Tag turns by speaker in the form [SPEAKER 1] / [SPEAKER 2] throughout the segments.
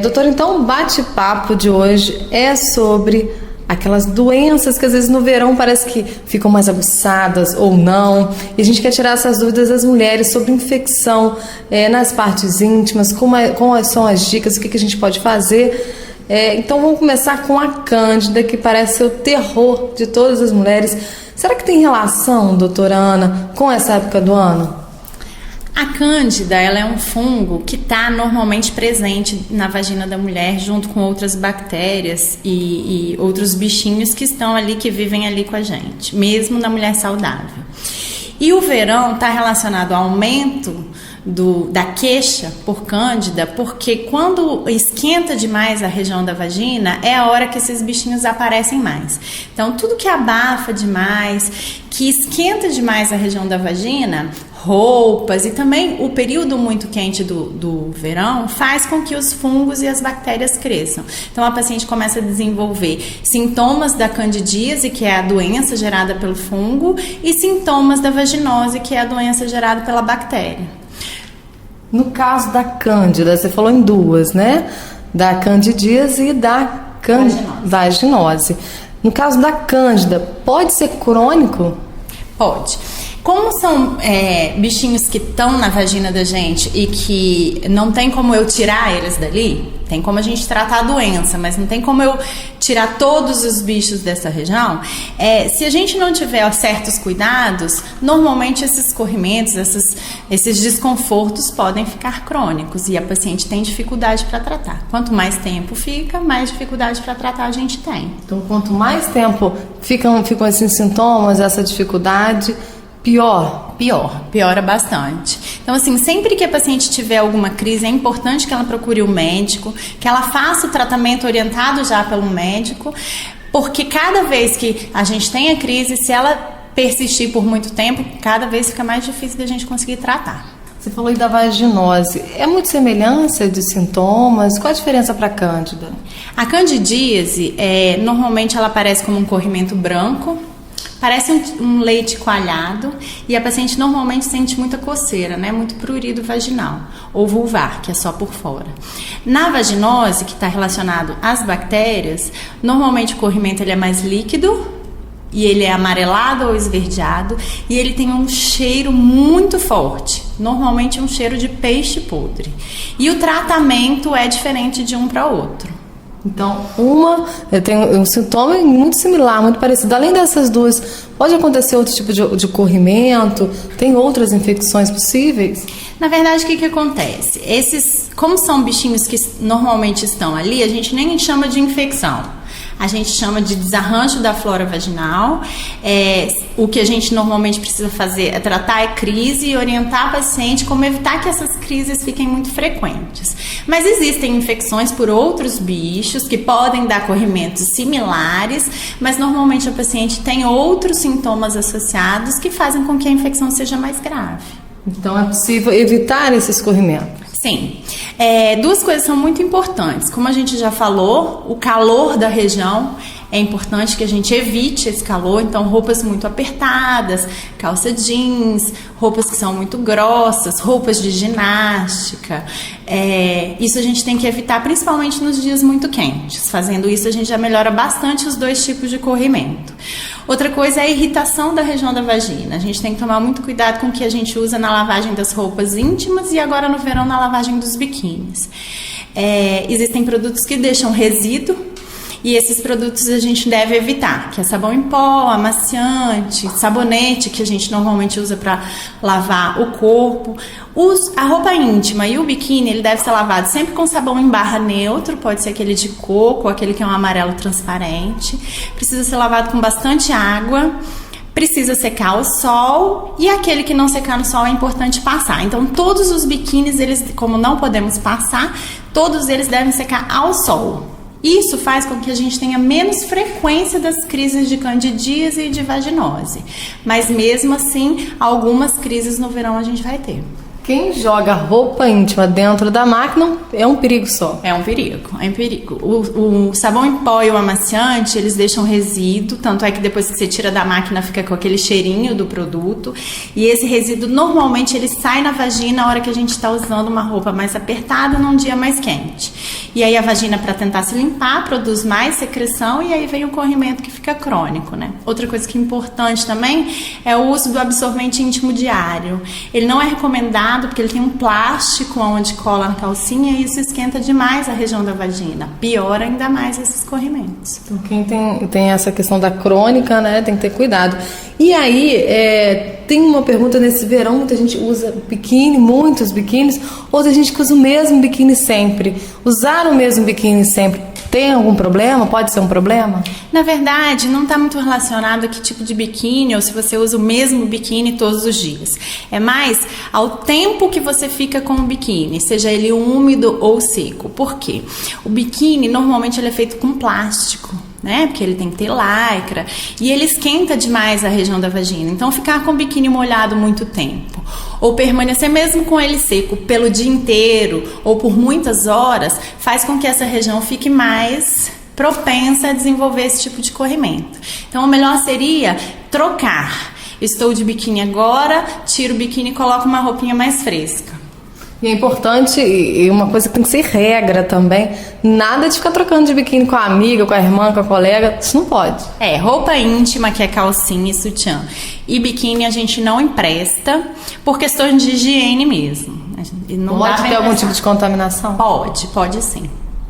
[SPEAKER 1] Doutora, então o bate-papo de hoje é sobre aquelas doenças que às vezes no verão parece que ficam mais aguçadas ou não. E a gente quer tirar essas dúvidas das mulheres sobre infecção nas partes íntimas, quais são as dicas, o que a gente pode fazer. Então vamos começar com a Cândida, que parece ser o terror de todas as mulheres. Será que tem relação, doutora Ana, com essa época do ano?
[SPEAKER 2] A Cândida, ela é um fungo que está normalmente presente na vagina da mulher junto com outras bactérias e outros bichinhos que estão ali, que vivem ali com a gente, mesmo na mulher saudável. E o verão está relacionado ao aumento da queixa por Cândida, porque quando esquenta demais a região da vagina, é a hora que esses bichinhos aparecem mais. Então, tudo que abafa demais, que esquenta demais a região da vagina, roupas e também o período muito quente do verão faz com que os fungos e as bactérias cresçam. Então a paciente começa a desenvolver sintomas da candidíase, que é a doença gerada pelo fungo, e sintomas da vaginose, que é a doença gerada pela bactéria.
[SPEAKER 1] No caso da Cândida, você falou em duas, né? Da candidíase e da vaginose. No caso da Cândida, pode ser crônico?
[SPEAKER 2] Pode. Como são bichinhos que estão na vagina da gente e que não tem como eu tirar eles dali, tem como a gente tratar a doença, mas não tem como eu tirar todos os bichos dessa região, se a gente não tiver certos cuidados, normalmente esses corrimentos, esses desconfortos podem ficar crônicos e a paciente tem dificuldade para tratar. Quanto mais tempo fica, mais dificuldade para tratar a gente tem.
[SPEAKER 1] Então, quanto mais tempo ficam esses sintomas, essa dificuldade,
[SPEAKER 2] piora bastante. Então, assim, sempre que a paciente tiver alguma crise, é importante que ela procure o médico, que ela faça o tratamento orientado já pelo médico, porque cada vez que a gente tem a crise, se ela persistir por muito tempo, cada vez fica mais difícil da gente conseguir tratar.
[SPEAKER 1] Você falou aí da vaginose. É muito semelhança de sintomas? Qual a diferença para a Cândida?
[SPEAKER 2] A candidíase, normalmente ela aparece como um corrimento branco, parece um leite coalhado e a paciente normalmente sente muita coceira, né? Muito prurido vaginal ou vulvar, que é só por fora. Na vaginose, que está relacionado às bactérias, normalmente o corrimento ele é mais líquido e ele é amarelado ou esverdeado e ele tem um cheiro muito forte, normalmente um cheiro de peixe podre. E o tratamento é diferente de um para outro.
[SPEAKER 1] Então, tem um sintoma muito similar, muito parecido. Além dessas duas, pode acontecer outro tipo de corrimento? Tem outras infecções possíveis?
[SPEAKER 2] Na verdade, o que acontece? Como são bichinhos que normalmente estão ali, a gente nem chama de infecção. A gente chama de desarranjo da flora vaginal. O que a gente normalmente precisa fazer é tratar a crise e orientar a paciente como evitar que essas crises fiquem muito frequentes. Mas existem infecções por outros bichos que podem dar corrimentos similares, mas normalmente a paciente tem outros sintomas associados que fazem com que a infecção seja mais grave.
[SPEAKER 1] Então é possível evitar esses corrimentos?
[SPEAKER 2] Sim. Duas coisas são muito importantes. Como a gente já falou, o calor da região é importante que a gente evite esse calor. Então, roupas muito apertadas, calça jeans, roupas que são muito grossas, roupas de ginástica. Isso a gente tem que evitar, principalmente nos dias muito quentes. Fazendo isso, a gente já melhora bastante os dois tipos de corrimento. Outra coisa é a irritação da região da vagina. A gente tem que tomar muito cuidado com o que a gente usa na lavagem das roupas íntimas e agora no verão na lavagem dos biquínis. Existem produtos que deixam resíduo e esses produtos a gente deve evitar, que é sabão em pó, amaciante, sabonete que a gente normalmente usa para lavar o corpo. A roupa íntima e o biquíni, ele deve ser lavado sempre com sabão em barra neutro, pode ser aquele de coco, aquele que é um amarelo transparente. Precisa ser lavado com bastante água, precisa secar ao sol e aquele que não secar no sol é importante passar. Então todos os biquínis, eles, como não podemos passar, todos eles devem secar ao sol. Isso faz com que a gente tenha menos frequência das crises de candidíase e de vaginose. Mas mesmo assim, algumas crises no verão a gente vai ter.
[SPEAKER 1] Quem joga roupa íntima dentro da máquina é um perigo só.
[SPEAKER 2] É um perigo. O sabão em pó e o amaciante, eles deixam resíduo, tanto é que depois que você tira da máquina fica com aquele cheirinho do produto. E esse resíduo, normalmente, ele sai na vagina na hora que a gente está usando uma roupa mais apertada num dia mais quente. E aí a vagina, para tentar se limpar, produz mais secreção e aí vem o corrimento que fica crônico, né? Outra coisa que é importante também é o uso do absorvente íntimo diário. Ele não é recomendado porque ele tem um plástico onde cola na calcinha e isso esquenta demais a região da vagina. Piora ainda mais esses corrimentos.
[SPEAKER 1] Então, quem tem essa questão da crônica, né, tem que ter cuidado. E aí, tem uma pergunta nesse verão, muita gente usa biquíni, muitos biquínis, outra gente que usa o mesmo biquíni sempre. Usar o mesmo biquíni sempre tem algum problema? Pode ser um problema?
[SPEAKER 2] Na verdade, não está muito relacionado a que tipo de biquíni ou se você usa o mesmo biquíni todos os dias. É mais ao tempo que você fica com o biquíni, seja ele úmido ou seco. Por quê? O biquíni, normalmente, ele é feito com plástico, né? Porque ele tem que ter lycra e ele esquenta demais a região da vagina. Então, ficar com o biquíni molhado muito tempo ou permanecer mesmo com ele seco pelo dia inteiro ou por muitas horas faz com que essa região fique mais propensa a desenvolver esse tipo de corrimento. Então, o melhor seria trocar. Estou de biquíni agora, tiro o biquíni e coloco uma roupinha mais fresca.
[SPEAKER 1] E é importante, e uma coisa que tem que ser regra também, nada de ficar trocando de biquíni com a amiga, com a irmã, com a colega, isso não pode.
[SPEAKER 2] Roupa íntima, que é calcinha e sutiã, e biquíni a gente não empresta por questões de higiene mesmo. Não
[SPEAKER 1] pode ter algum tipo de contaminação?
[SPEAKER 2] Pode sim.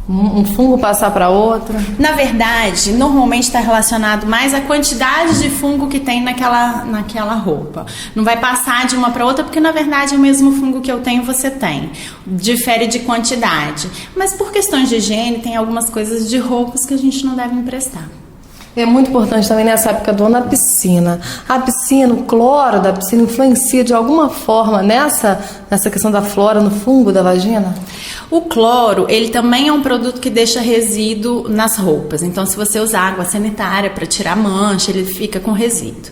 [SPEAKER 1] Um fungo passar para outro?
[SPEAKER 2] Na verdade, normalmente está relacionado mais à quantidade de fungo que tem naquela roupa. Não vai passar de uma para outra, porque na verdade é o mesmo fungo que eu tenho, você tem. Difere de quantidade. Mas por questões de higiene, tem algumas coisas de roupas que a gente não deve emprestar.
[SPEAKER 1] É muito importante também nessa época do ano a piscina. A piscina, o cloro da piscina influencia de alguma forma nessa questão da flora, no fungo da vagina?
[SPEAKER 2] O cloro, ele também é um produto que deixa resíduo nas roupas. Então, se você usar água sanitária para tirar mancha, ele fica com resíduo.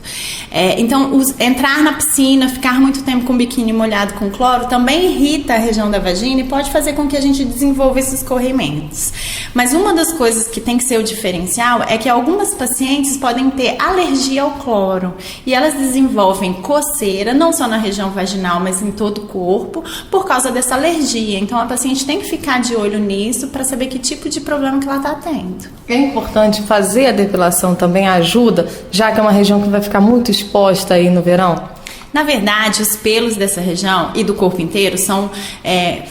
[SPEAKER 2] Então, entrar na piscina, ficar muito tempo com o biquíni molhado com cloro, também irrita a região da vagina e pode fazer com que a gente desenvolva esses corrimentos. Mas uma das coisas que tem que ser o diferencial é que algumas pacientes podem ter alergia ao cloro e elas desenvolvem coceira, não só na região vaginal, mas em todo o corpo, por causa dessa alergia. Então, a paciente tem que ficar de olho nisso para saber que tipo de problema que ela está tendo.
[SPEAKER 1] É importante fazer a depilação também, ajuda, já que é uma região que vai ficar muito exposta aí no verão?
[SPEAKER 2] Na verdade, os pelos dessa região e do corpo inteiro são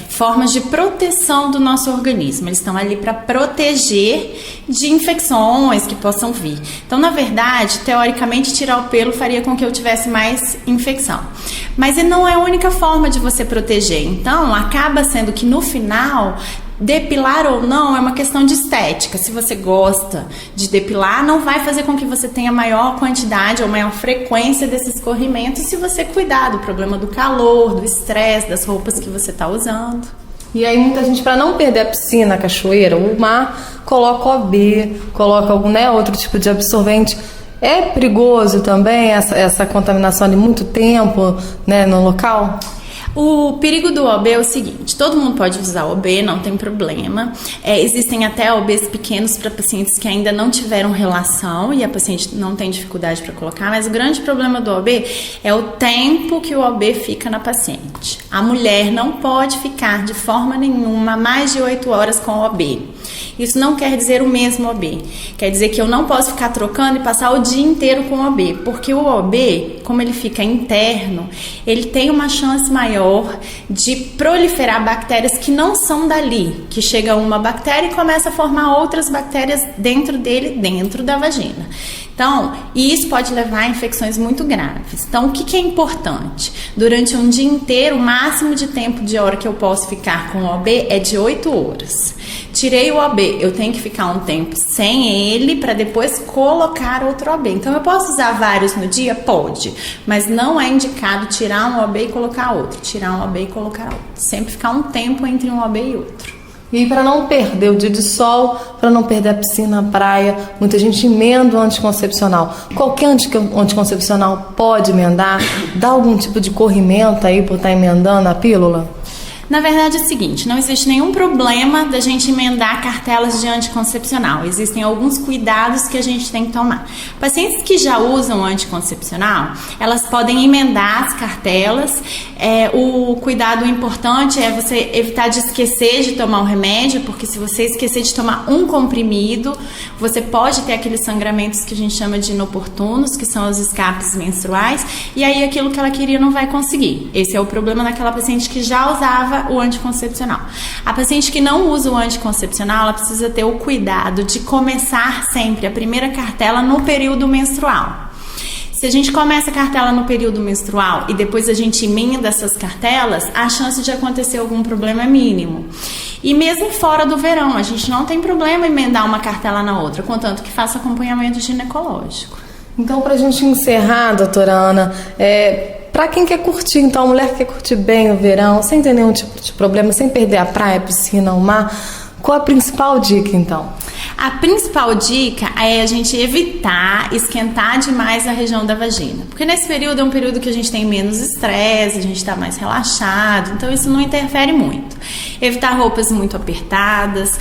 [SPEAKER 2] formas de proteção do nosso organismo. Eles estão ali para proteger de infecções que possam vir. Então, na verdade, teoricamente, tirar o pelo faria com que eu tivesse mais infecção. Mas não é a única forma de você proteger. Então, acaba sendo que no final, depilar ou não é uma questão de estética. Se você gosta de depilar, não vai fazer com que você tenha maior quantidade ou maior frequência desses corrimentos se você cuidar do problema do calor, do estresse, das roupas que você está usando.
[SPEAKER 1] E aí muita gente, para não perder a piscina, a cachoeira, o mar, coloca OB, coloca algum outro tipo de absorvente. É perigoso também essa contaminação de muito tempo, né, no local?
[SPEAKER 2] O perigo do OB é o seguinte: todo mundo pode usar OB, não tem problema. Existem até OBs pequenos para pacientes que ainda não tiveram relação e a paciente não tem dificuldade para colocar, mas o grande problema do OB é o tempo que o OB fica na paciente. A mulher não pode ficar de forma nenhuma mais de 8 horas com o OB. Isso não quer dizer o mesmo OB. Quer dizer que eu não posso ficar trocando e passar o dia inteiro com o OB, porque o OB, como ele fica interno, ele tem uma chance maior de proliferar bactérias que não são dali, que chega uma bactéria e começa a formar outras bactérias dentro dele, dentro da vagina. Então, isso pode levar a infecções muito graves. Então, o que é importante? Durante um dia inteiro, o máximo de tempo de hora que eu posso ficar com o OB é de 8 horas. Tirei o OB, eu tenho que ficar um tempo sem ele para depois colocar outro OB. Então, eu posso usar vários no dia? Pode, mas não é indicado tirar um OB e colocar outro. Tirar um OB e colocar outro. Sempre ficar um tempo entre um OB e outro.
[SPEAKER 1] E para não perder o dia de sol, para não perder a piscina, a praia, muita gente emenda o anticoncepcional. Qualquer anticoncepcional pode emendar? Dá algum tipo de corrimento aí por estar emendando a pílula?
[SPEAKER 2] Na verdade é o seguinte, não existe nenhum problema da gente emendar cartelas de anticoncepcional. Existem alguns cuidados que a gente tem que tomar. Pacientes que já usam anticoncepcional, elas podem emendar as cartelas. O cuidado importante é você evitar de esquecer de tomar o remédio, porque se você esquecer de tomar um comprimido, você pode ter aqueles sangramentos que a gente chama de inoportunos, que são os escapes menstruais, e aí aquilo que ela queria não vai conseguir. Esse é o problema daquela paciente que já usava o anticoncepcional. A paciente que não usa o anticoncepcional, ela precisa ter o cuidado de começar sempre a primeira cartela no período menstrual. Se a gente começa a cartela no período menstrual e depois a gente emenda essas cartelas, a chance de acontecer algum problema é mínimo. E mesmo fora do verão, a gente não tem problema em emendar uma cartela na outra, contanto que faça acompanhamento ginecológico.
[SPEAKER 1] Então, pra gente encerrar, doutora Ana, pra quem quer curtir, então, a mulher que quer curtir bem o verão, sem ter nenhum tipo de problema, sem perder a praia, a piscina, o mar, qual a principal dica, então?
[SPEAKER 2] A principal dica é a gente evitar esquentar demais a região da vagina. Porque nesse período é um período que a gente tem menos estresse, a gente está mais relaxado, então isso não interfere muito. Evitar roupas muito apertadas,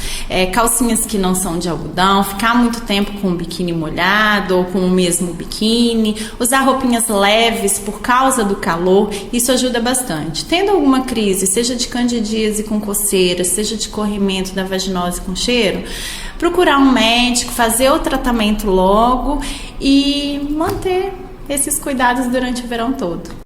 [SPEAKER 2] calcinhas que não são de algodão, ficar muito tempo com o biquíni molhado ou com o mesmo biquíni, usar roupinhas leves por causa do calor, isso ajuda bastante. Tendo alguma crise, seja de candidíase com coceira, seja de corrimento da vaginose com cheiro, procurar um médico, fazer o tratamento logo e manter esses cuidados durante o verão todo.